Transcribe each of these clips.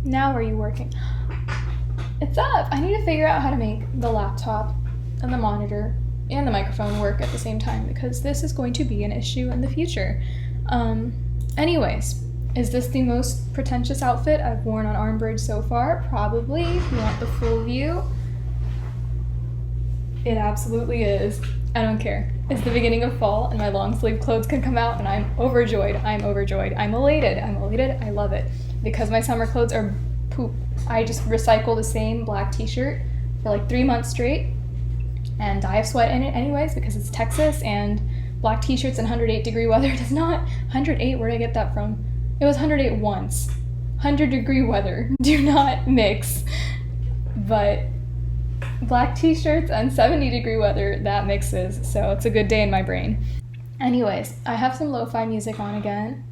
Now are you working? It's up. I need to figure out how to make the laptop and the monitor and the microphone work at the same time because this is going to be an issue in the future. Anyways, is this the most pretentious outfit I've worn on Armbridge so far? Probably. If you want the full view, it absolutely is. I don't care. It's the beginning of fall and my long sleeve clothes can come out and I'm overjoyed. I'm elated. I love it. Because my summer clothes are poop. I just recycle the same black t-shirt for like 3 months straight and I have sweat in it anyways because it's Texas and black t-shirts in 108 degree weather does not. 108, where did I get that from? It was 108 once. 100 degree weather do not mix. But black t-shirts and 70 degree weather, that mixes, so it's a good day in my brain. Anyways, I have some lo-fi music on again.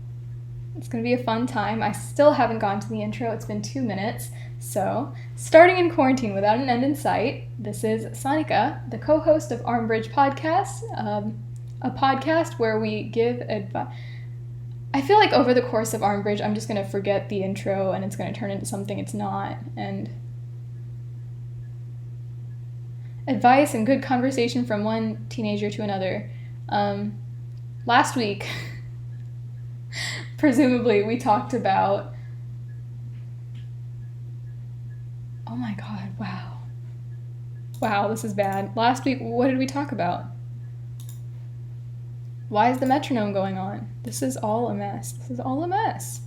It's gonna be a fun time. I still haven't gone to the intro, it's been 2 minutes. So, starting in quarantine without an end in sight, this is Sonika, the co-host of Armbridge Podcast, a podcast where we give advice. I feel like over the course of Armbridge, I'm just gonna forget the intro and it's gonna turn into something it's not, and advice and good conversation from one teenager to another. Last week, presumably, we talked about... Oh my god, wow. Wow, this is bad. Last week, what did we talk about? Why is the metronome going on? This is all a mess.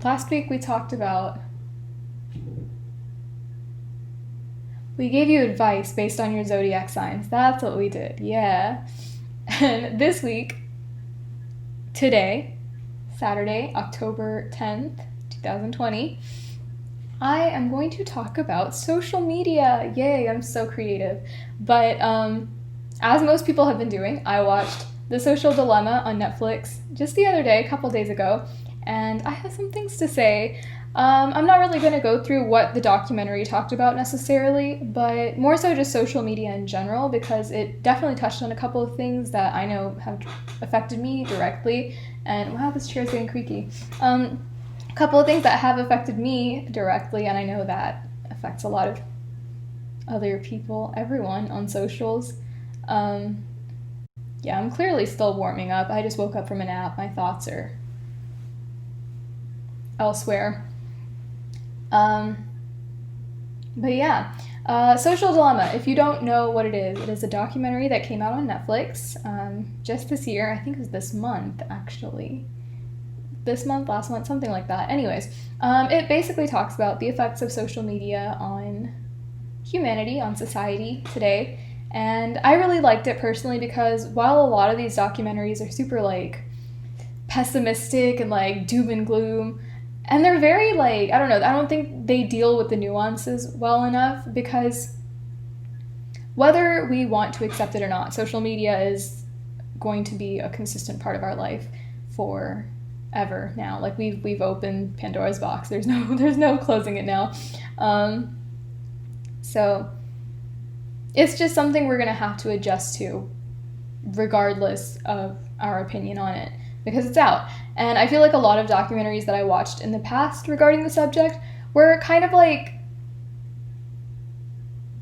Last week, we talked about... We gave you advice based on your zodiac signs. That's what we did, yeah. And this week, today, Saturday, October 10th, 2020, I am going to talk about social media. Yay, I'm so creative. But as most people have been doing, I watched The Social Dilemma on Netflix just the other day, a couple days ago, and I have some things to say. I'm not really going to go through what the documentary talked about necessarily, but more so just social media in general, because it definitely touched on a couple of things that I know have affected me directly. And wow, this chair is getting creaky. A couple of things that have affected me directly, and I know that affects a lot of other people, everyone on socials. Yeah, I'm clearly still warming up. I just woke up from a nap. My thoughts are elsewhere. But yeah, Social Dilemma, if you don't know what it is a documentary that came out on Netflix just this year. I think it was this month, actually. This month, last month, something like that. Anyways, it basically talks about the effects of social media on humanity, on society today. And I really liked it personally because while a lot of these documentaries are super, like, pessimistic and, like, doom and gloom, and they're very, like, I don't know, I don't think they deal with the nuances well enough because whether we want to accept it or not, social media is going to be a consistent part of our life forever now. Like, we've opened Pandora's box. There's no closing it now. So it's just something we're going to have to adjust to regardless of our opinion on it because it's out. And I feel like a lot of documentaries that I watched in the past regarding the subject were kind of like,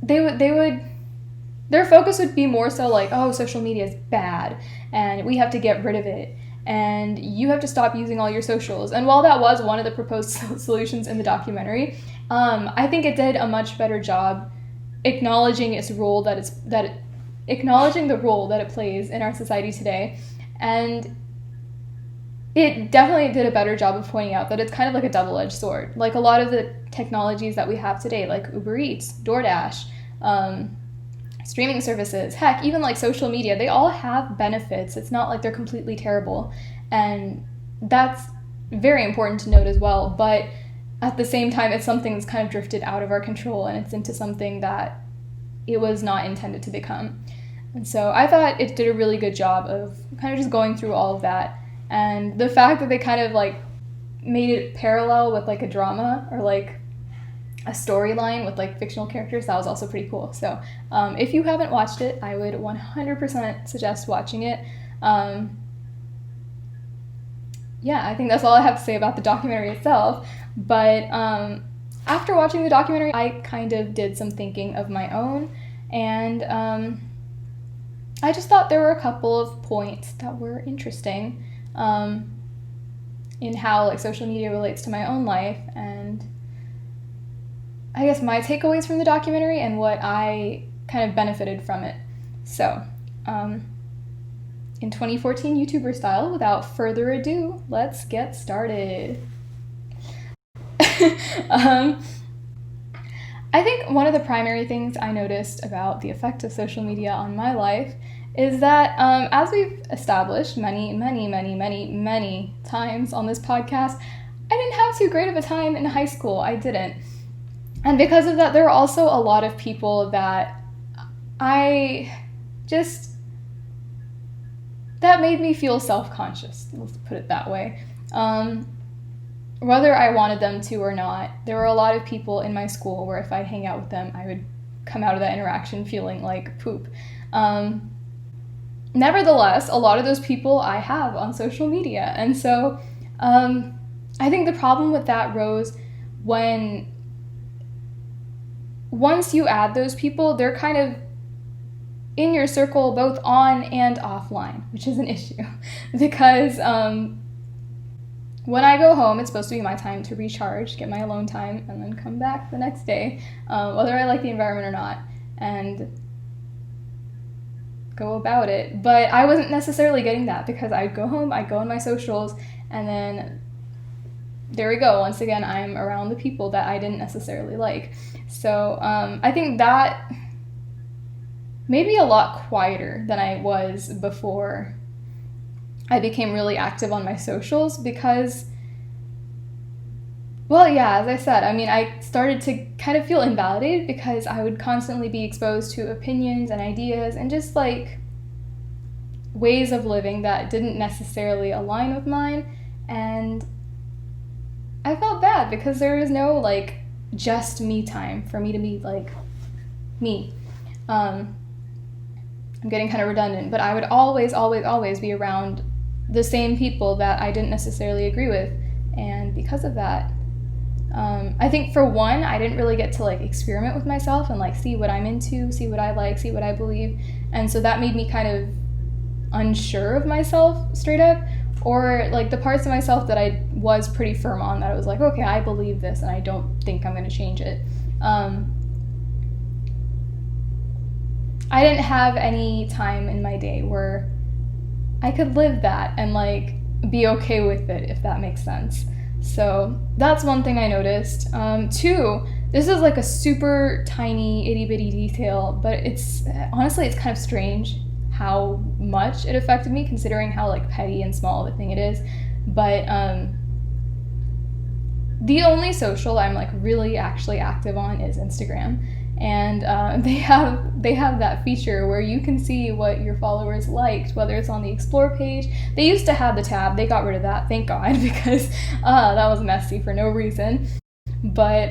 their focus would be more so like, oh, social media is bad and we have to get rid of it and you have to stop using all your socials. And while that was one of the proposed solutions in the documentary, I think it did a much better job acknowledging its role acknowledging the role that it plays in our society today. And it definitely did a better job of pointing out that it's kind of like a double-edged sword. Like a lot of the technologies that we have today, like Uber Eats, DoorDash, streaming services, heck, even like social media, they all have benefits. It's not like they're completely terrible. And that's very important to note as well. But at the same time, it's something that's kind of drifted out of our control and it's into something that it was not intended to become. And so I thought it did a really good job of kind of just going through all of that. And the fact that they kind of like made it parallel with like a drama or like a storyline with like fictional characters, that was also pretty cool. So if you haven't watched it, I would 100% suggest watching it. yeah, I think that's all I have to say about the documentary itself. But after watching the documentary, I kind of did some thinking of my own, and I just thought there were a couple of points that were interesting in how like social media relates to my own life, and I guess my takeaways from the documentary and what I kind of benefited from it. So, in 2014 YouTuber style, without further ado, let's get started. I think one of the primary things I noticed about the effect of social media on my life is that, as we've established many times on this podcast, I didn't have too great of a time in high school. I didn't. And because of that, there were also a lot of people that that made me feel self-conscious, let's put it that way. Whether I wanted them to or not, there were a lot of people in my school where if I'd hang out with them, I would come out of that interaction feeling like poop. Nevertheless, a lot of those people I have on social media. And so I think the problem with that rose when once you add those people, they're kind of in your circle both on and offline, which is an issue. Because when I go home, it's supposed to be my time to recharge, get my alone time, and then come back the next day, whether I like the environment or not, and go about it. But I wasn't necessarily getting that because I'd go home, I'd go on my socials, and then there we go. Once again, I'm around the people that I didn't necessarily like. So I think that made me a lot quieter than I was before I became really active on my socials because, well, yeah, as I said, I mean, I started to kind of feel invalidated because I would constantly be exposed to opinions and ideas and just like ways of living that didn't necessarily align with mine. And I felt bad because there was no like just me time for me to be like me. I'm getting kind of redundant, but I would always be around the same people that I didn't necessarily agree with. And because of that, I think for one, I didn't really get to like experiment with myself and like see what I'm into, see what I like, see what I believe. And so that made me kind of unsure of myself straight up, or like the parts of myself that I was pretty firm on that I was like, okay, I believe this and I don't think I'm going to change it. I didn't have any time in my day where I could live that and like be okay with it, if that makes sense. So that's one thing I noticed. Two, this is like a super tiny itty bitty detail, but it's honestly, it's kind of strange how much it affected me considering how like petty and small of a thing it is. But the only social I'm like really actually active on is Instagram. And they have that feature where you can see what your followers liked, whether it's on the Explore page. They used to have the tab. They got rid of that, thank God, because that was messy for no reason. But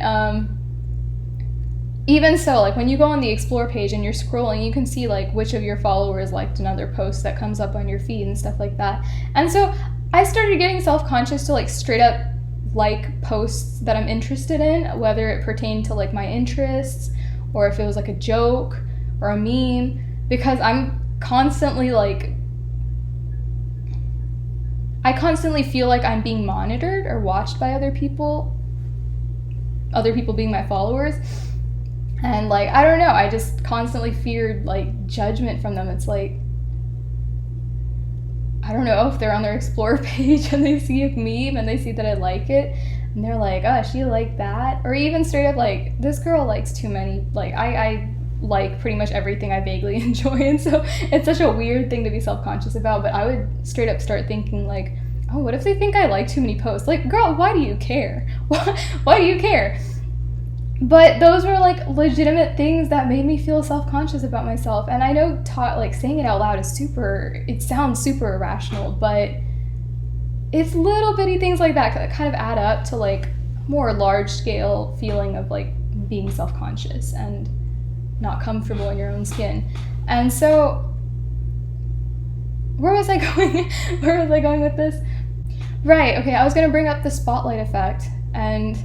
even so, like when you go on the Explore page and you're scrolling, you can see like which of your followers liked another post that comes up on your feed and stuff like that. And so I started getting self-conscious to like straight up like posts that I'm interested in, whether it pertained to like my interests or if it was like a joke or a meme, because I'm constantly like, I constantly feel like I'm being monitored or watched by other people being my followers. And like, I don't know, I just constantly feared like judgment from them. It's like, I don't know if they're on their Explore page and they see a meme and they see that I like it, and they're like, oh, she liked that? Or even straight up like, this girl likes too many, like, I like pretty much everything I vaguely enjoy, and so it's such a weird thing to be self-conscious about, but I would straight up start thinking like, oh, what if they think I like too many posts? Like, girl, why do you care? Why do you care? But those were like legitimate things that made me feel self-conscious about myself. And I know like saying it out loud is it sounds super irrational, but it's little bitty things like that kind of add up to like more large scale feeling of like being self-conscious and not comfortable in your own skin. And so where was I going with this? Right, okay, I was going to bring up the spotlight effect, and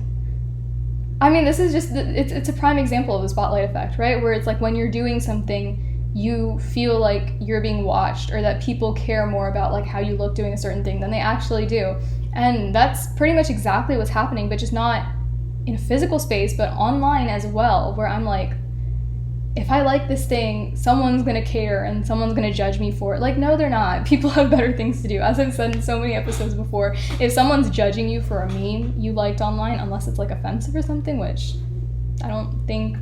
I mean, this is just, it's a prime example of the spotlight effect, right? Where it's like when you're doing something, you feel like you're being watched, or that people care more about like how you look doing a certain thing than they actually do. And that's pretty much exactly what's happening, but just not in a physical space, but online as well, where I'm like, if I like this thing, someone's gonna care and someone's gonna judge me for it. Like, no, they're not. People have better things to do. As I've said in so many episodes before, if someone's judging you for a meme you liked online, unless it's like offensive or something, which I don't think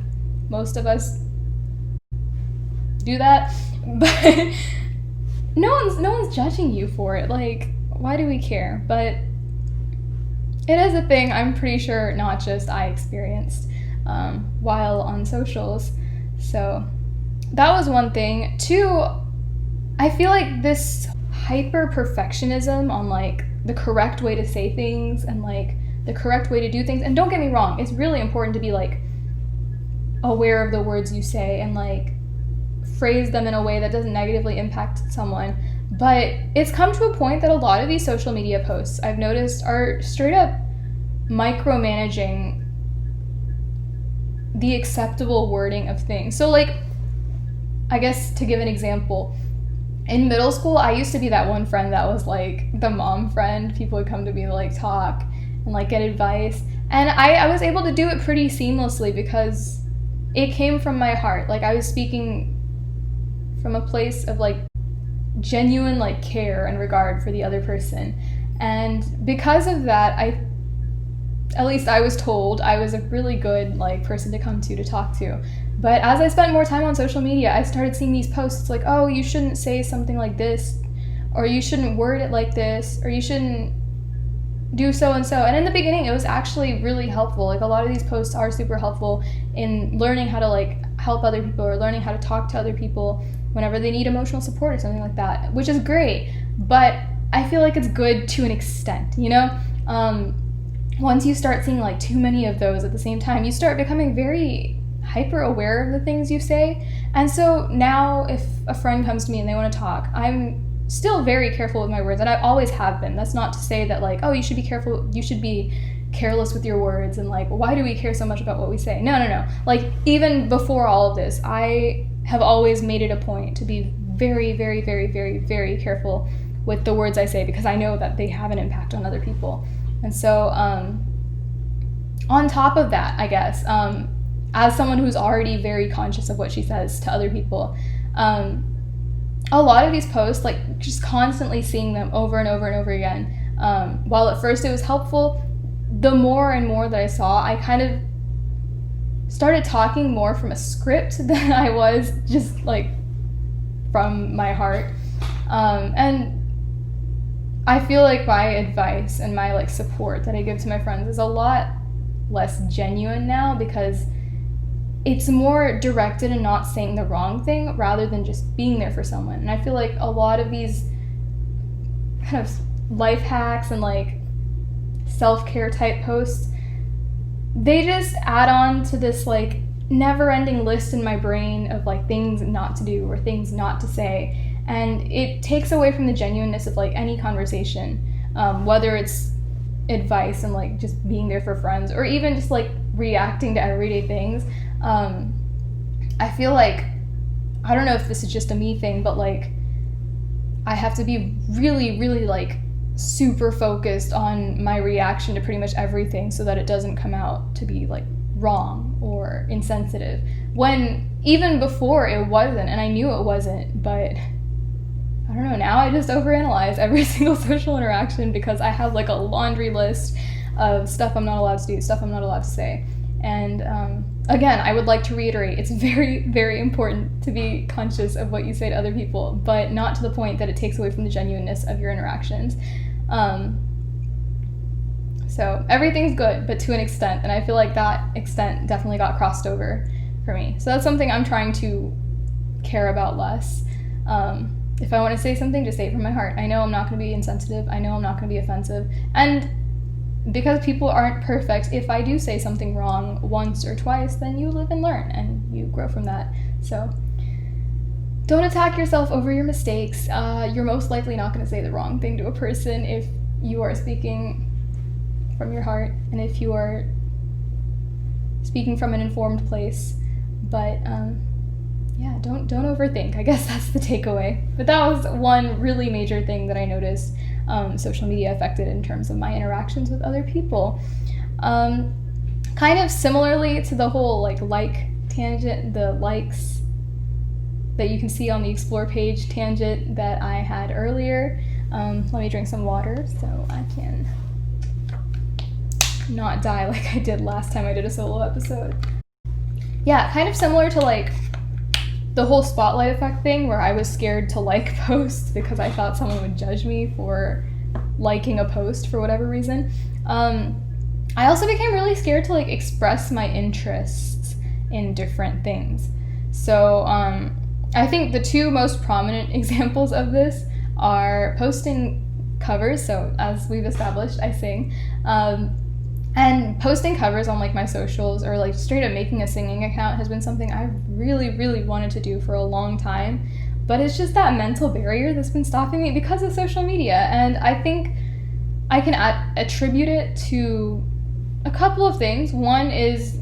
most of us do that, but no one's judging you for it. Like, why do we care? But it is a thing I'm pretty sure not just I experienced while on socials. So that was one thing. Two, I feel like this hyper perfectionism on like the correct way to say things and like the correct way to do things. And don't get me wrong, it's really important to be like aware of the words you say and like phrase them in a way that doesn't negatively impact someone. But it's come to a point that a lot of these social media posts I've noticed are straight up micromanaging the acceptable wording of things. So like, I guess to give an example, in middle school, I used to be that one friend that was like the mom friend. People would come to me to like talk and like get advice. And I was able to do it pretty seamlessly because it came from my heart. Like I was speaking from a place of like genuine like care and regard for the other person. And because of that, at least I was told I was a really good like person to come to talk to. But as I spent more time on social media, I started seeing these posts like, oh, you shouldn't say something like this, or you shouldn't word it like this, or you shouldn't do so and so. And in the beginning, it was actually really helpful. Like a lot of these posts are super helpful in learning how to like help other people or learning how to talk to other people whenever they need emotional support or something like that, which is great. But I feel like it's good to an extent, you know? Once you start seeing like too many of those at the same time, you start becoming very hyper aware of the things you say. And so now if a friend comes to me and they want to talk, I'm still very careful with my words, and I always have been. That's not to say that like, oh, you should be careful, you should be careless with your words, and like, why do we care so much about what we say? No. Like, even before all of this, I have always made it a point to be very, very, very, very, very careful with the words I say, because I know that they have an impact on other people. And so on top of that, I guess, as someone who's already very conscious of what she says to other people, a lot of these posts, like just constantly seeing them over and over and over again, while at first it was helpful, the more and more that I saw, I kind of started talking more from a script than I was just like from my heart. And I feel like my advice and my like support that I give to my friends is a lot less genuine now, because it's more directed and not saying the wrong thing rather than just being there for someone. And I feel like a lot of these kind of life hacks and like self-care type posts, they just add on to this like never-ending list in my brain of like things not to do or things not to say. And it takes away from the genuineness of like any conversation, whether it's advice and like just being there for friends, or even just like reacting to everyday things. I feel like, I don't know if this is just a me thing, but like I have to be really, really like super focused on my reaction to pretty much everything so that it doesn't come out to be like wrong or insensitive, when even before it wasn't, and I knew it wasn't. But I don't know, now I just overanalyze every single social interaction because I have like a laundry list of stuff I'm not allowed to do, stuff I'm not allowed to say. And again, I would like to reiterate, it's very, very important to be conscious of what you say to other people, but not to the point that it takes away from the genuineness of your interactions. So everything's good, but to an extent, and I feel like that extent definitely got crossed over for me. So that's something I'm trying to care about less. If I want to say something, just say it from my heart. I know I'm not going to be insensitive. I know I'm not going to be offensive. And because people aren't perfect, if I do say something wrong once or twice, then you live and learn and you grow from that. So don't attack yourself over your mistakes. You're most likely not going to say the wrong thing to a person if you are speaking from your heart and if you are speaking from an informed place. But yeah, don't overthink. I guess that's the takeaway. But that was one really major thing that I noticed social media affected in terms of my interactions with other people. Kind of similarly to the whole like tangent, the likes that you can see on the explore page tangent that I had earlier. Let me drink some water so I can not die like I did last time I did a solo episode. Yeah, kind of similar to like the whole spotlight effect thing where I was scared to like posts because I thought someone would judge me for liking a post for whatever reason. I also became really scared to like express my interests in different things. So I think the two most prominent examples of this are posting covers. So as we've established, I sing. And posting covers on like my socials or like straight up making a singing account has been something I really, really wanted to do for a long time. But it's just that mental barrier that's been stopping me because of social media. And I think I can attribute it to a couple of things. One is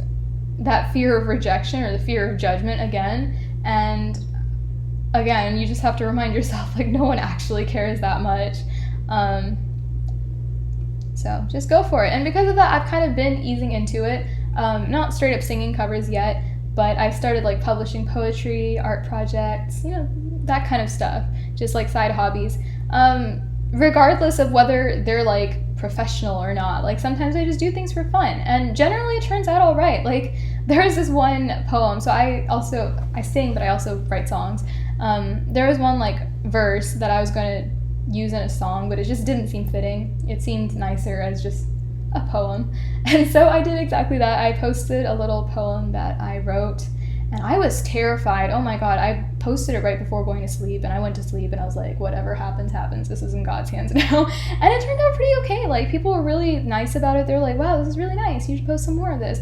that fear of rejection or the fear of judgment again. And again, you just have to remind yourself like no one actually cares that much. So just go for it. And because of that, I've kind of been easing into it. Not straight up singing covers yet, but I've started like publishing poetry, art projects, you know, that kind of stuff. Just like side hobbies. Regardless of whether they're like professional or not. Like sometimes I just do things for fun. And generally it turns out all right. Like there's this one poem. So I sing, but I also write songs. There was one like verse that I was going to use in a song, but it just didn't seem fitting. It seemed nicer as just a poem. And so I did exactly that. I posted a little poem that I wrote, and I was terrified. Oh my god, I posted it right before going to sleep, and I went to sleep and I was like, whatever happens, happens. This is in God's hands now. And it turned out pretty okay. Like people were really nice about it. They were like, wow, this is really nice. You should post some more of this.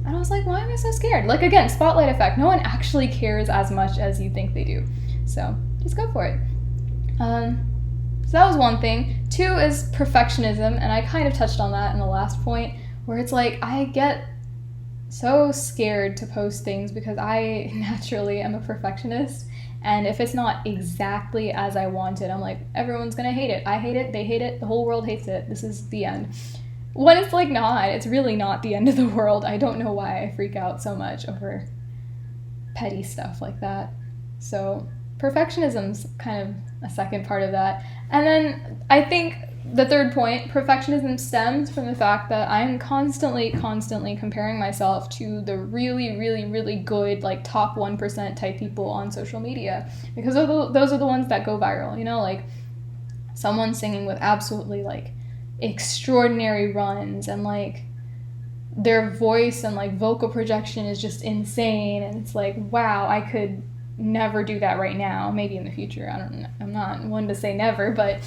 And I was like, why am I so scared? Like again, spotlight effect. No one actually cares as much as you think they do. So just go for it. So that was one thing. Two is perfectionism, and I kind of touched on that in the last point, where it's like I get so scared to post things because I naturally am a perfectionist, and if it's not exactly as I want it, I'm like, everyone's gonna hate it. I hate it, they hate it, the whole world hates it. This is the end. When it's like not, it's really not the end of the world. I don't know why I freak out so much over petty stuff like that. So perfectionism's kind of a second part of that. And then I think the third point, perfectionism stems from the fact that I'm constantly comparing myself to the really, really, really good, like top 1% type people on social media. Because those are the ones that go viral, you know, like someone singing with absolutely like extraordinary runs and like their voice and like vocal projection is just insane. And it's like, wow, I could never do that right now. Maybe in the future. I don't know. I'm not one to say never, but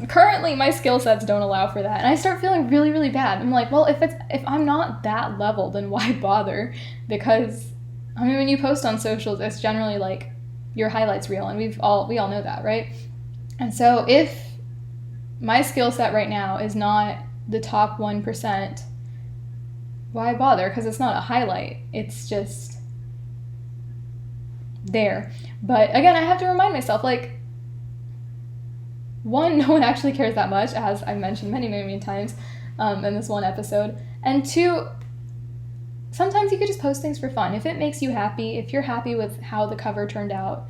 currently my skill sets don't allow for that. And I start feeling really, really bad. I'm like, well, if I'm not that level, then why bother? Because I mean, when you post on socials, it's generally like your highlights reel, and we all know that, right? And so if my skill set right now is not the top 1%, why bother? Because it's not a highlight. It's just there. But again, I have to remind myself, like, one, no one actually cares that much, as I've mentioned many, many, many times in this one episode. And two, sometimes you could just post things for fun. If it makes you happy, if you're happy with how the cover turned out,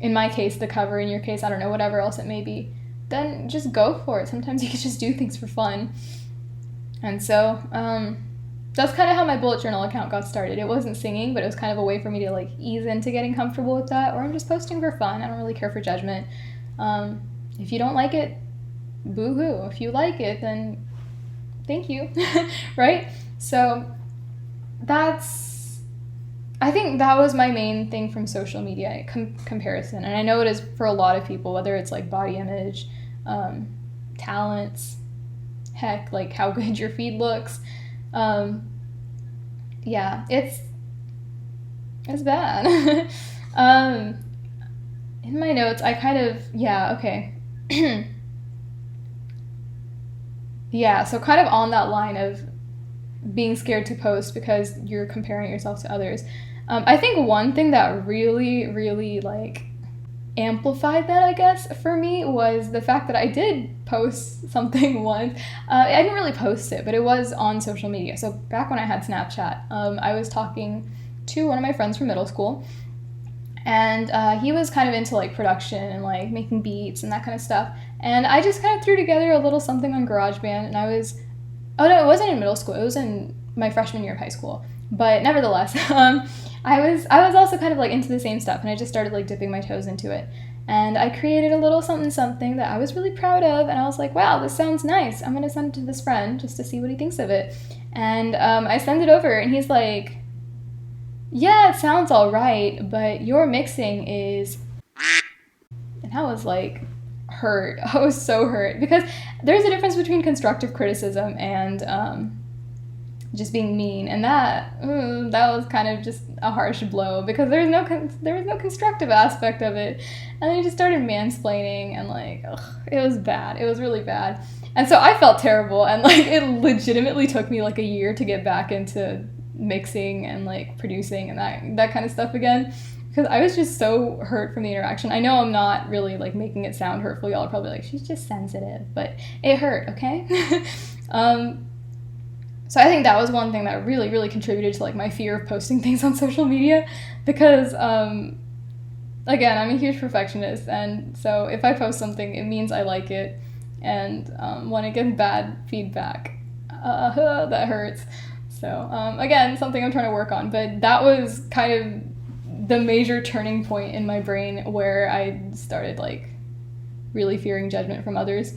in my case, the cover, in your case, I don't know, whatever else it may be, then just go for it. Sometimes you could just do things for fun. And so, that's kind of how my bullet journal account got started. It wasn't singing, but it was kind of a way for me to like ease into getting comfortable with that, or I'm just posting for fun. I don't really care for judgment. If you don't like it, boo-hoo. If you like it, then thank you, right? So I think that was my main thing from social media, comparison. And I know it is for a lot of people, whether it's like body image, talents, heck, like how good your feed looks. Yeah, it's bad. In my notes, I kind of, yeah, okay. Yeah, so kind of on that line of being scared to post because you're comparing yourself to others. I think one thing that really, really like amplified that, I guess, for me was the fact that I did post something once. I didn't really post it, but it was on social media. So back when I had Snapchat, I was talking to one of my friends from middle school, and he was kind of into like production and like making beats and that kind of stuff. And I just kind of threw together a little something on GarageBand, and oh no, it wasn't in middle school. It was in my freshman year of high school. But nevertheless, I was also kind of like into the same stuff, and I just started like dipping my toes into it. And I created a little something something that I was really proud of, and I was like, wow, this sounds nice. I'm gonna send it to this friend just to see what he thinks of it. And I send it over, and he's like, yeah, it sounds all right, but your mixing is... And I was like, hurt. I was so hurt, because there's a difference between constructive criticism and just being mean, and that was kind of just a harsh blow, because there was no constructive aspect of it. And then he just started mansplaining, and like, it was bad. It was really bad. And so I felt terrible, and like it legitimately took me like a year to get back into mixing and like producing and that kind of stuff again, because I was just so hurt from the interaction. I know I'm not really like making it sound hurtful. Y'all are probably like, she's just sensitive, but it hurt, okay? So I think that was one thing that really, really contributed to like my fear of posting things on social media, because again, I'm a huge perfectionist, and so if I post something, it means I like it, and when it gets bad feedback, that hurts. So again, something I'm trying to work on, but that was kind of the major turning point in my brain where I started like really fearing judgment from others.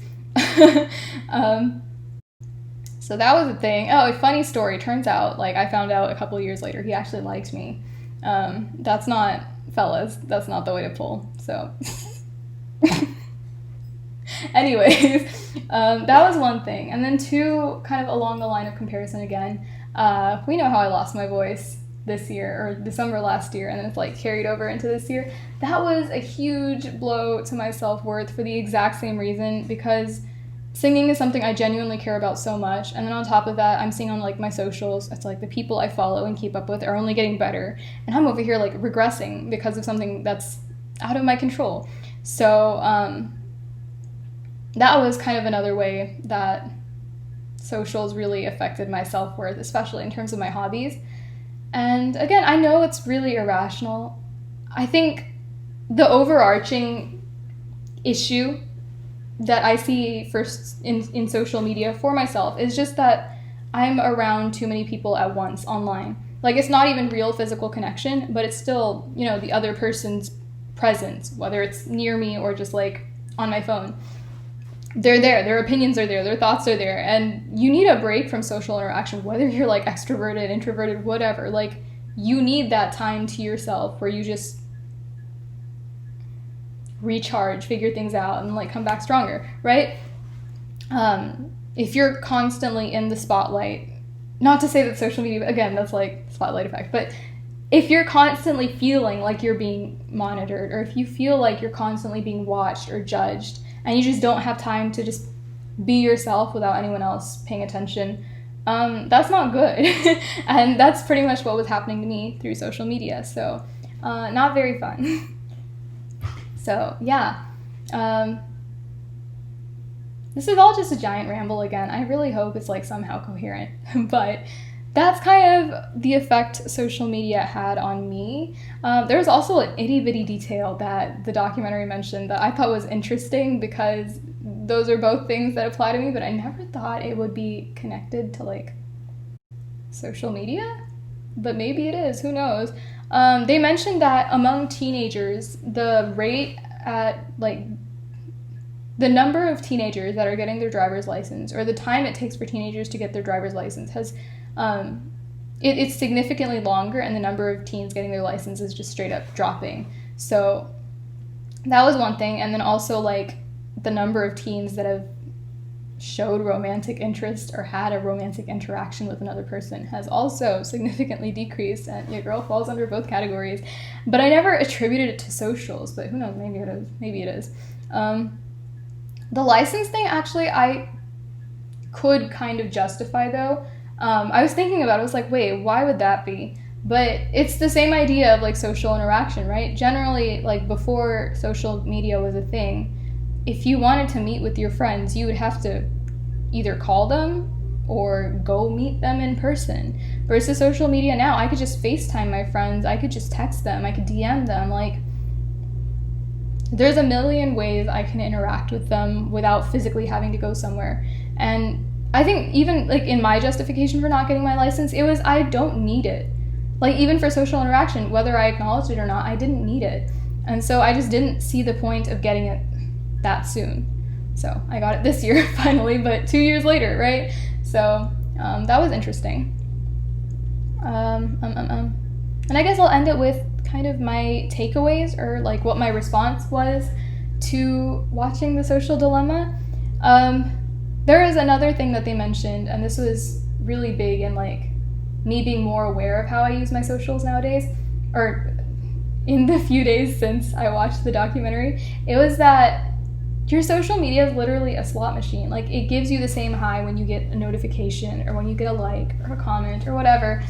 So that was a thing. Oh, a funny story. Turns out, like, I found out a couple years later he actually liked me. That's not, fellas, that's not the way to pull. So anyways, that was one thing. And then two, kind of along the line of comparison again, we know how I lost my voice this year, or December last year, and then it's like carried over into this year. That was a huge blow to my self-worth for the exact same reason, because singing is something I genuinely care about so much, and then on top of that, I'm seeing on like my socials, it's like the people I follow and keep up with are only getting better, and I'm over here like regressing because of something that's out of my control. So that was kind of another way that socials really affected my self-worth, especially in terms of my hobbies. And again, I know it's really irrational. I think the overarching issue that I see first in social media for myself is just that I'm around too many people at once online. Like, it's not even real physical connection, but it's still, you know, the other person's presence, whether it's near me or just like on my phone. They're there, their opinions are there, their thoughts are there, and you need a break from social interaction, whether you're like extroverted, introverted, whatever. Like, you need that time to yourself where you just recharge, figure things out, and like come back stronger, right? If you're constantly in the spotlight, not to say that social media, again, that's like spotlight effect, but if you're constantly feeling like you're being monitored, or if you feel like you're constantly being watched or judged, and you just don't have time to just be yourself without anyone else paying attention, that's not good. And that's pretty much what was happening to me through social media, so not very fun. So yeah, this is all just a giant ramble again. I really hope it's like somehow coherent, but that's kind of the effect social media had on me. There was also an itty-bitty detail that the documentary mentioned that I thought was interesting, because those are both things that apply to me, but I never thought it would be connected to like social media, but maybe it is, who knows. They mentioned that among teenagers, the rate at like the number of teenagers that are getting their driver's license, or the time it takes for teenagers to get their driver's license, has it's significantly longer, and the number of teens getting their license is just straight up dropping. So that was one thing. And then also like the number of teens that have showed romantic interest or had a romantic interaction with another person has also significantly decreased, and your girl falls under both categories. But I never attributed it to socials, but who knows, maybe it is. The license thing, actually, I could kind of justify, though. I was thinking about it. I was like, wait, why would that be? But it's the same idea of like social interaction, right? Generally, like before social media was a thing, if you wanted to meet with your friends, you would have to either call them or go meet them in person. Versus social media now, I could just FaceTime my friends, I could just text them, I could DM them. Like, there's a million ways I can interact with them without physically having to go somewhere. And I think even like in my justification for not getting my license, it was I don't need it. Like, even for social interaction, whether I acknowledged it or not, I didn't need it. And so I just didn't see the point of getting it that soon. So I got it this year finally, but 2 years later, right? So that was interesting. And I guess I'll end it with kind of my takeaways, or like what my response was to watching The Social Dilemma. There is another thing that they mentioned, and this was really big in like me being more aware of how I use my socials nowadays, or in the few days since I watched the documentary. It was that your social media is literally a slot machine. Like, it gives you the same high when you get a notification or when you get a like or a comment or whatever.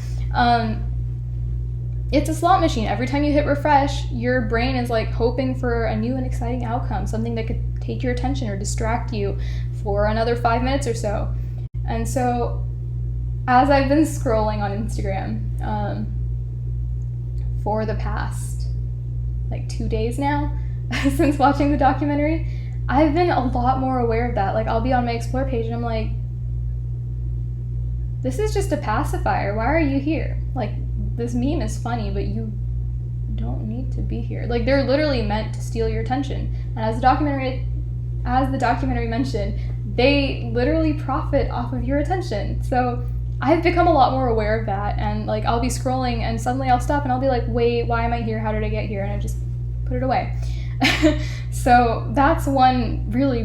It's a slot machine. Every time you hit refresh, your brain is like hoping for a new and exciting outcome, something that could take your attention or distract you for another 5 minutes or so. And so as I've been scrolling on Instagram for the past like 2 days now since watching the documentary, I've been a lot more aware of that. Like, I'll be on my Explore page and I'm like, this is just a pacifier. Why are you here? Like, this meme is funny, but you don't need to be here. Like, they're literally meant to steal your attention. And as the documentary mentioned, they literally profit off of your attention. So I've become a lot more aware of that. And like, I'll be scrolling and suddenly I'll stop and I'll be like, wait, why am I here? How did I get here? And I just put it away. So that's one really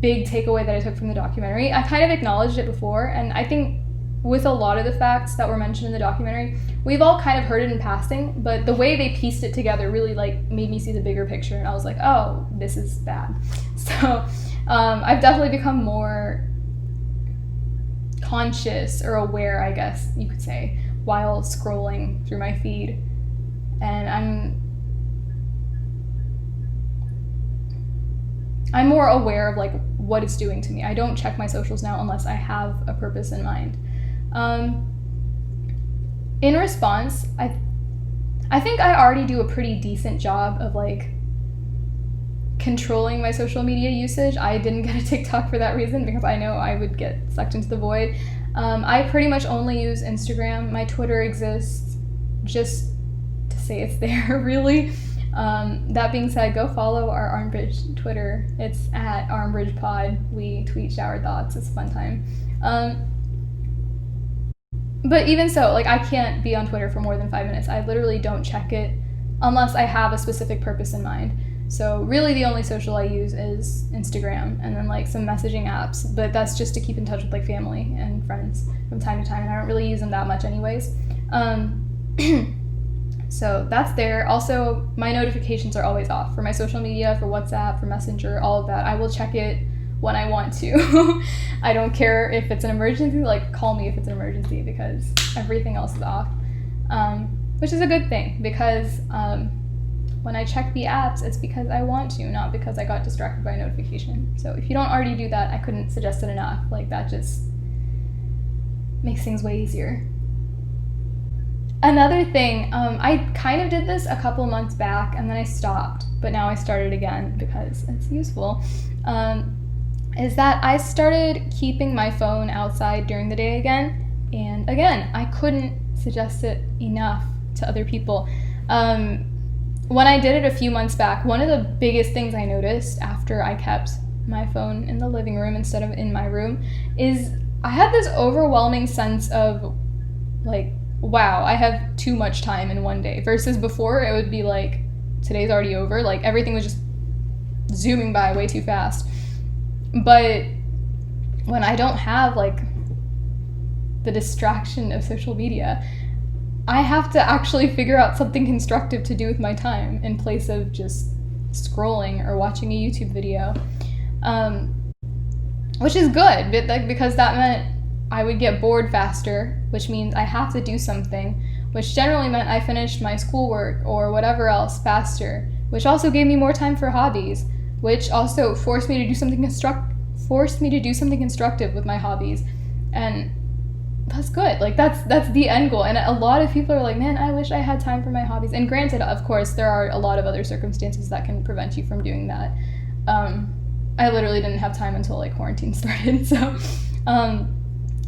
big takeaway that I took from the documentary. I kind of acknowledged it before, and I think with a lot of the facts that were mentioned in the documentary, we've all kind of heard it in passing, but the way they pieced it together really like made me see the bigger picture, and I was like, oh, this is bad. So I've definitely become more conscious or aware, I guess you could say, while scrolling through my feed. And I'm more aware of like what it's doing to me. I don't check my socials now unless I have a purpose in mind. In response, I think I already do a pretty decent job of like controlling my social media usage. I didn't get a TikTok for that reason, because I know I would get sucked into the void. I pretty much only use Instagram. My Twitter exists just to say it's there, really. That being said, go follow our Armbridge Twitter. It's at ArmbridgePod. We tweet shower thoughts. It's a fun time. But even so, like, I can't be on Twitter for more than 5 minutes. I literally don't check it unless I have a specific purpose in mind. So really the only social I use is Instagram, and then like some messaging apps, but that's just to keep in touch with like family and friends from time to time, and I don't really use them that much anyways. So that's there. Also, my notifications are always off for my social media, for WhatsApp, for Messenger, all of that. I will check it when I want to. I don't care if it's an emergency, like call me if it's an emergency, because everything else is off. Which is a good thing, because when I check the apps, it's because I want to, not because I got distracted by a notification. So if you don't already do that, I couldn't suggest it enough. Like, that just makes things way easier. Another thing, I kind of did this a couple months back and then I stopped, but now I started again because it's useful, is that I started keeping my phone outside during the day again. And again, I couldn't suggest it enough to other people. When I did it a few months back, one of the biggest things I noticed after I kept my phone in the living room instead of in my room is I had this overwhelming sense of like, wow, I have too much time in one day, versus before it would be like, today's already over, like everything was just zooming by way too fast. But when I don't have like the distraction of social media, I have to actually figure out something constructive to do with my time in place of just scrolling or watching a YouTube video. which is good, but like, because that meant I would get bored faster, which means I have to do something, which generally meant I finished my schoolwork or whatever else faster, which also gave me more time for hobbies, which also forced me to do something constructive with my hobbies. And that's good. Like, that's the end goal. And a lot of people are like, man, I wish I had time for my hobbies. And granted, of course, there are a lot of other circumstances that can prevent you from doing that. I literally didn't have time until like quarantine started. So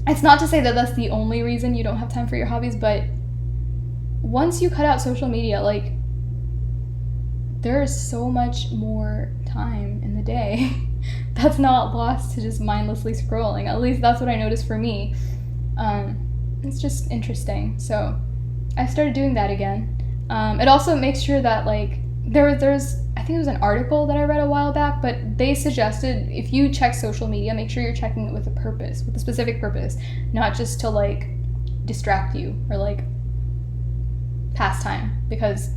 it's not to say that that's the only reason you don't have time for your hobbies, but once you cut out social media, like, there is so much more time in the day that's not lost to just mindlessly scrolling. At least that's what I noticed for me. It's just interesting. So I started doing that again. It also makes sure that, like, there's I think it was an article that I read a while back, but they suggested if you check social media, make sure you're checking it with a purpose, with a specific purpose, not just to like distract you or like pass time, because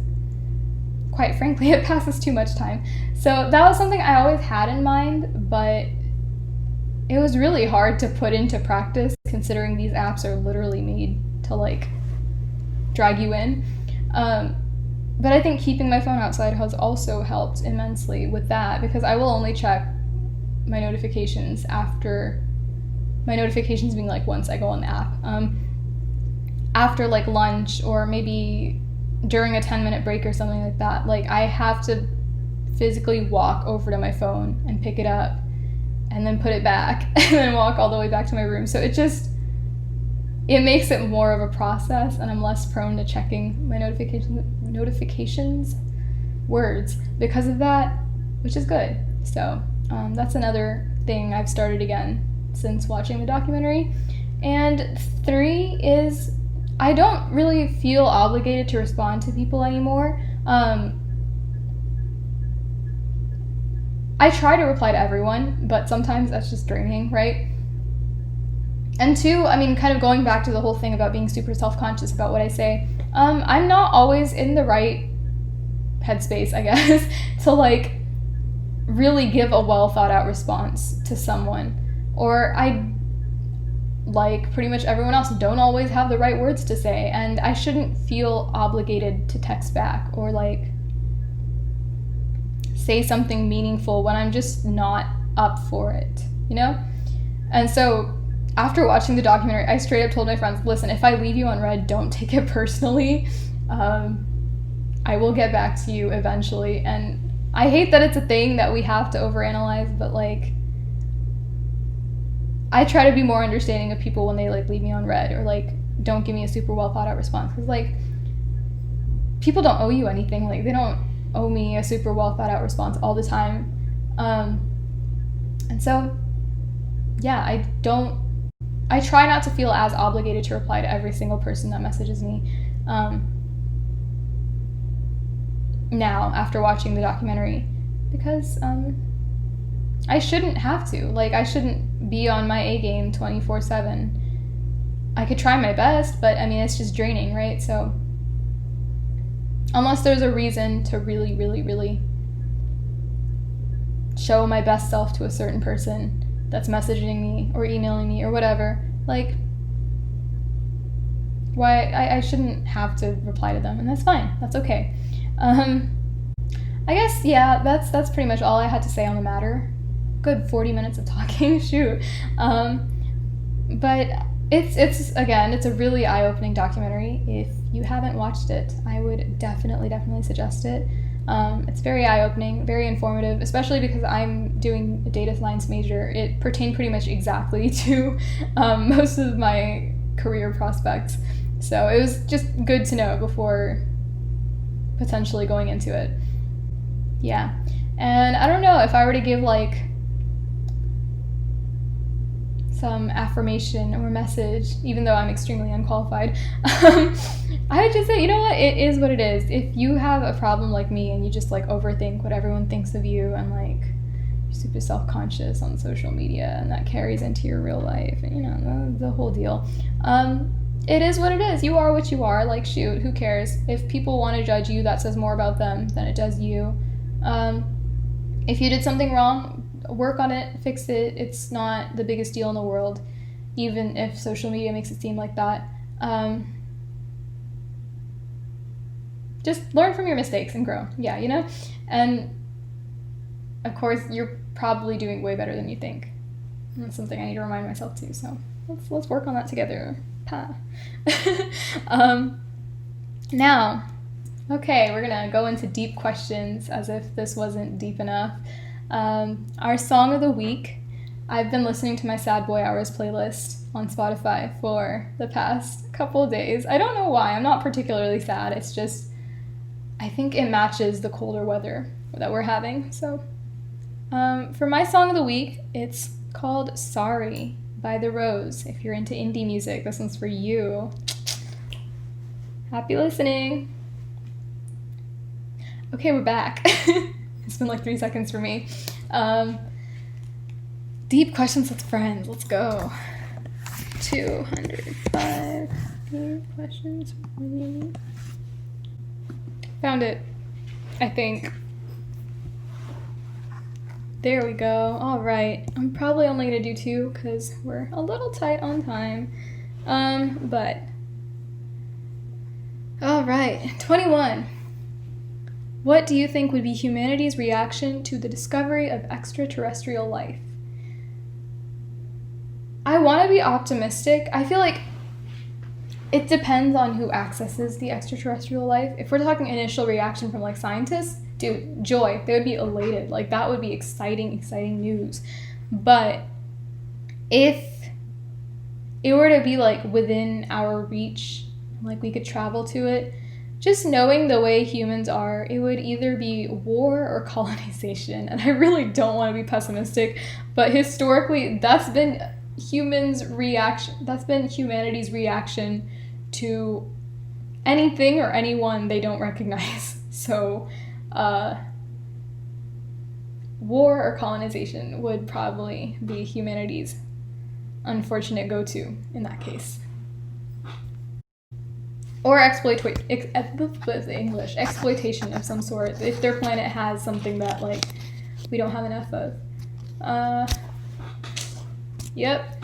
quite frankly it passes too much time. So that was something I always had in mind, but it was really hard to put into practice considering these apps are literally made to like drag you in. But I think keeping my phone outside has also helped immensely with that, because I will only check my notifications after, my notifications being like once I go on the app, after like lunch or maybe during a 10-minute break or something like that. Like, I have to physically walk over to my phone and pick it up and then put it back and then walk all the way back to my room. So it makes it more of a process, and I'm less prone to checking my notifications words because of that, which is good. So that's another thing I've started again since watching the documentary. And 3 is I don't really feel obligated to respond to people anymore. I try to reply to everyone, but sometimes that's just draining, right? And 2, I mean, kind of going back to the whole thing about being super self-conscious about what I say, I'm not always in the right headspace, I guess, to like really give a well thought out response to someone. Or I, like pretty much everyone else, don't always have the right words to say, and I shouldn't feel obligated to text back or like say something meaningful when I'm just not up for it, you know? And so after watching the documentary, I straight up told my friends, listen, if I leave you on red, don't take it personally. I will get back to you eventually. And I hate that it's a thing that we have to overanalyze, but like, I try to be more understanding of people when they like leave me on red or like don't give me a super well thought out response, because like, people don't owe you anything. Like, they don't owe me a super well thought out response all the time. And so yeah, I try not to feel as obligated to reply to every single person that messages me. Now, after watching the documentary, because I shouldn't have to. Like, I shouldn't be on my A game 24/7. I could try my best, but I mean, it's just draining, right? So unless there's a reason to really, really, really show my best self to a certain person that's messaging me or emailing me or whatever, like, why I shouldn't have to reply to them, and that's fine. That's okay. I guess, yeah, that's pretty much all I had to say on the matter. Good 40 minutes of talking, shoot. But it's again, it's a really eye-opening documentary. If you haven't watched it, I would definitely suggest it. It's very eye-opening, very informative, especially because I'm doing a data science major. It pertained pretty much exactly to most of my career prospects. So it was just good to know before potentially going into it. Yeah. And I don't know, if I were to give like some affirmation or message, even though I'm extremely unqualified, I would just say, you know what, it is what it is. If you have a problem like me and you just like overthink what everyone thinks of you and like you're super self-conscious on social media and that carries into your real life and, you know, the whole deal, it is what it is. You are what you are. Like, shoot, who cares? If people want to judge you, that says more about them than it does you. If you did something wrong, work on it, fix it. It's not the biggest deal in the world, even if social media makes it seem like that. Just learn from your mistakes and grow. Yeah, you know? And of course, you're probably doing way better than you think. And that's something I need to remind myself too. So let's work on that together. Now, okay, we're gonna go into deep questions as if this wasn't deep enough. Our song of the week. I've been listening to my Sad Boy Hours playlist on Spotify for the past couple days. I don't know why. I'm not particularly sad. It's just, I think it matches the colder weather that we're having. So, for my song of the week, it's called Sorry by The Rose. If you're into indie music, this one's for you. Happy listening. Okay, we're back. It's been like 3 seconds for me. Deep questions with friends. Let's go. 205 deep questions for me. Found it, I think. There we go. All right. I'm probably only going to do 2 because we're a little tight on time. But. All right. 21. What do you think would be humanity's reaction to the discovery of extraterrestrial life? I want to be optimistic. I feel like it depends on who accesses the extraterrestrial life. If we're talking initial reaction from like scientists, dude, joy. They would be elated. Like that would be exciting news. But if it were to be like within our reach, like we could travel to it, just knowing the way humans are, it would either be war or colonization. And I really don't want to be pessimistic, but historically that's been humanity's reaction to anything or anyone they don't recognize. So war or colonization would probably be humanity's unfortunate go-to in that case. Or exploitation of some sort, if their planet has something that like we don't have enough of. Yep.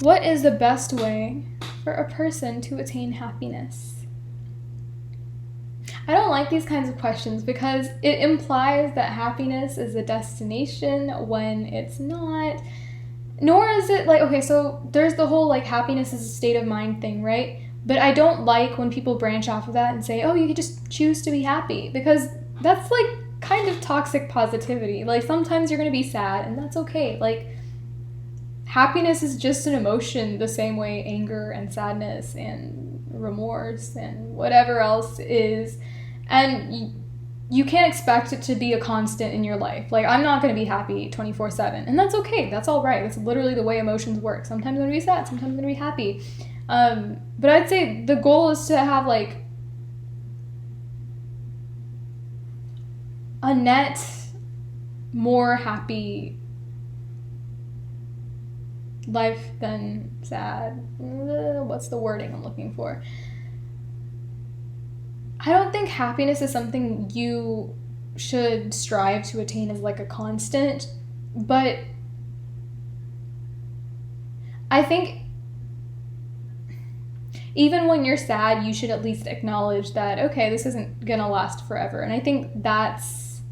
What is the best way for a person to attain happiness? I don't like these kinds of questions because it implies that happiness is a destination when it's not. Nor is it like, okay, so there's the whole like happiness is a state of mind thing, right? But I don't like when people branch off of that and say, oh, you could just choose to be happy, because that's like kind of toxic positivity. Like sometimes you're going to be sad and that's okay. Like happiness is just an emotion the same way anger and sadness and remorse and whatever else is. And you can't expect it to be a constant in your life. Like, I'm not going to be happy 24/7. And that's okay. That's all right. That's literally the way emotions work. Sometimes I'm going to be sad. Sometimes I'm going to be happy. But I'd say the goal is to have, like, a net more happy life than sad. What's the wording I'm looking for? I don't think happiness is something you should strive to attain as like a constant, but I think even when you're sad, you should at least acknowledge that, okay, this isn't gonna last forever. And I think that's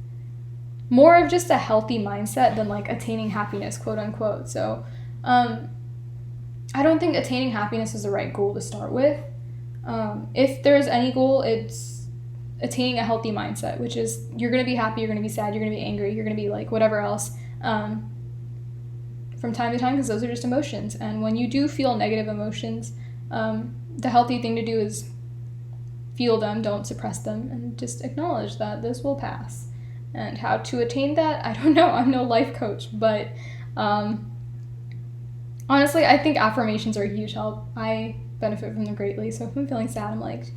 more of just a healthy mindset than like attaining happiness, quote unquote. So I don't think attaining happiness is the right goal to start with. If there's any goal, it's attaining a healthy mindset, which is you're going to be happy, you're going to be sad, you're going to be angry, you're going to be like whatever else from time to time, because those are just emotions. And when you do feel negative emotions, the healthy thing to do is feel them, don't suppress them, and just acknowledge that this will pass. And how to attain that, I don't know. I'm no life coach, but honestly, I think affirmations are a huge help. I benefit from them greatly. So if I'm feeling sad, I'm like,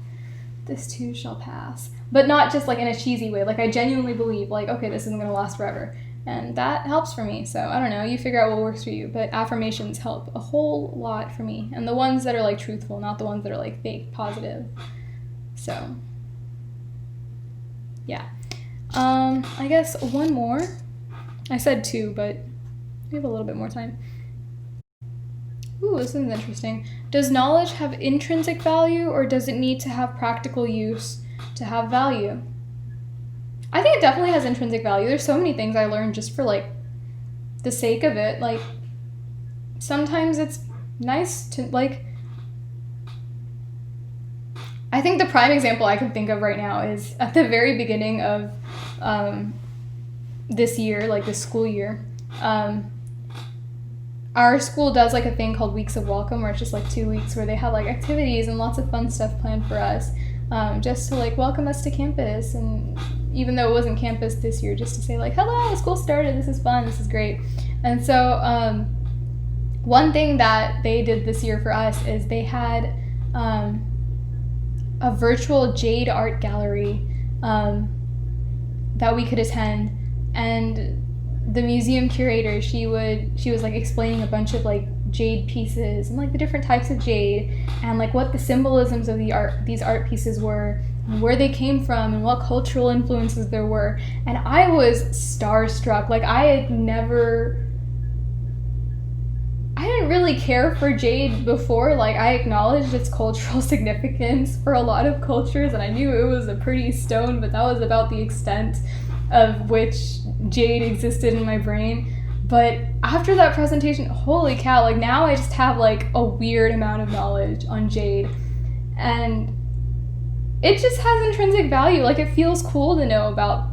this too shall pass. But not just like in a cheesy way. Like I genuinely believe like, okay, this isn't going to last forever. And that helps for me. So I don't know, you figure out what works for you, but affirmations help a whole lot for me. And the ones that are like truthful, not the ones that are like fake positive. So yeah. I guess one more. I said 2, but we have a little bit more time. Ooh, this is interesting. Does knowledge have intrinsic value, or does it need to have practical use to have value? I think it definitely has intrinsic value. There's so many things I learned just for like the sake of it. Like sometimes it's nice to like, I think the prime example I can think of right now is at the very beginning of this year, like this school year, our school does like a thing called Weeks of Welcome, where it's just like 2 weeks where they have like activities and lots of fun stuff planned for us, just to like welcome us to campus. And even though it wasn't campus this year, just to say like, hello, school started, this is fun, this is great. And so one thing that they did this year for us is they had a virtual jade art gallery that we could attend. And the museum curator, she was like explaining a bunch of like jade pieces and like the different types of jade and like what the symbolisms of these art pieces were, and where they came from, and what cultural influences there were. And I was starstruck. Like I didn't really care for jade before. Like I acknowledged its cultural significance for a lot of cultures, and I knew it was a pretty stone, but that was about the extent of which jade existed in my brain. But after that presentation, holy cow, like now I just have like a weird amount of knowledge on jade, and it just has intrinsic value. Like it feels cool to know about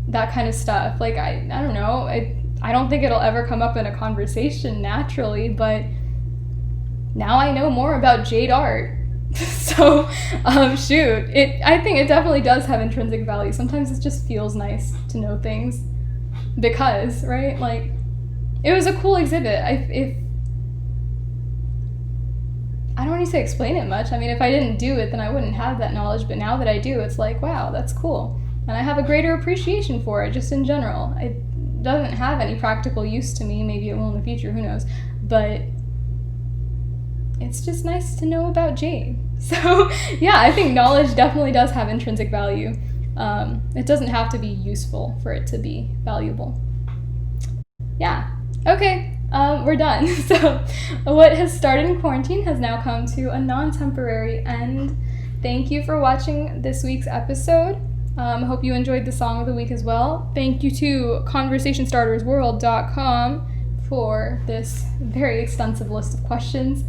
that kind of stuff. Like I don't know, I don't think it'll ever come up in a conversation naturally, but now I know more about jade art. So, I think it definitely does have intrinsic value. Sometimes it just feels nice to know things because, right? Like, it was a cool exhibit. I don't need to explain it much. I mean, if I didn't do it, then I wouldn't have that knowledge. But now that I do, it's like, wow, that's cool. And I have a greater appreciation for it just in general. It doesn't have any practical use to me. Maybe it will in the future, who knows. But it's just nice to know about jade. So yeah, I think knowledge definitely does have intrinsic value. It doesn't have to be useful for it to be valuable. Yeah. Okay, we're done. So what has started in quarantine has now come to a non-temporary end. Thank you for watching this week's episode. I hope you enjoyed the song of the week as well. Thank you to conversationstartersworld.com for this very extensive list of questions.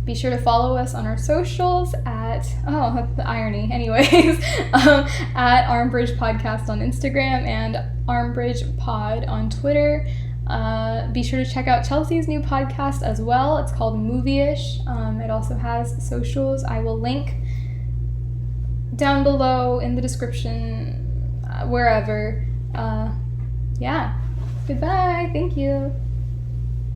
Be sure to follow us on our socials at, that's the irony, anyways, at Armbridge Podcast on Instagram and Armbridge Pod on Twitter. Be sure to check out Chelsea's new podcast as well. It's called Movie-ish. It also has socials. I will link down below in the description, wherever. Yeah. Goodbye. Thank you.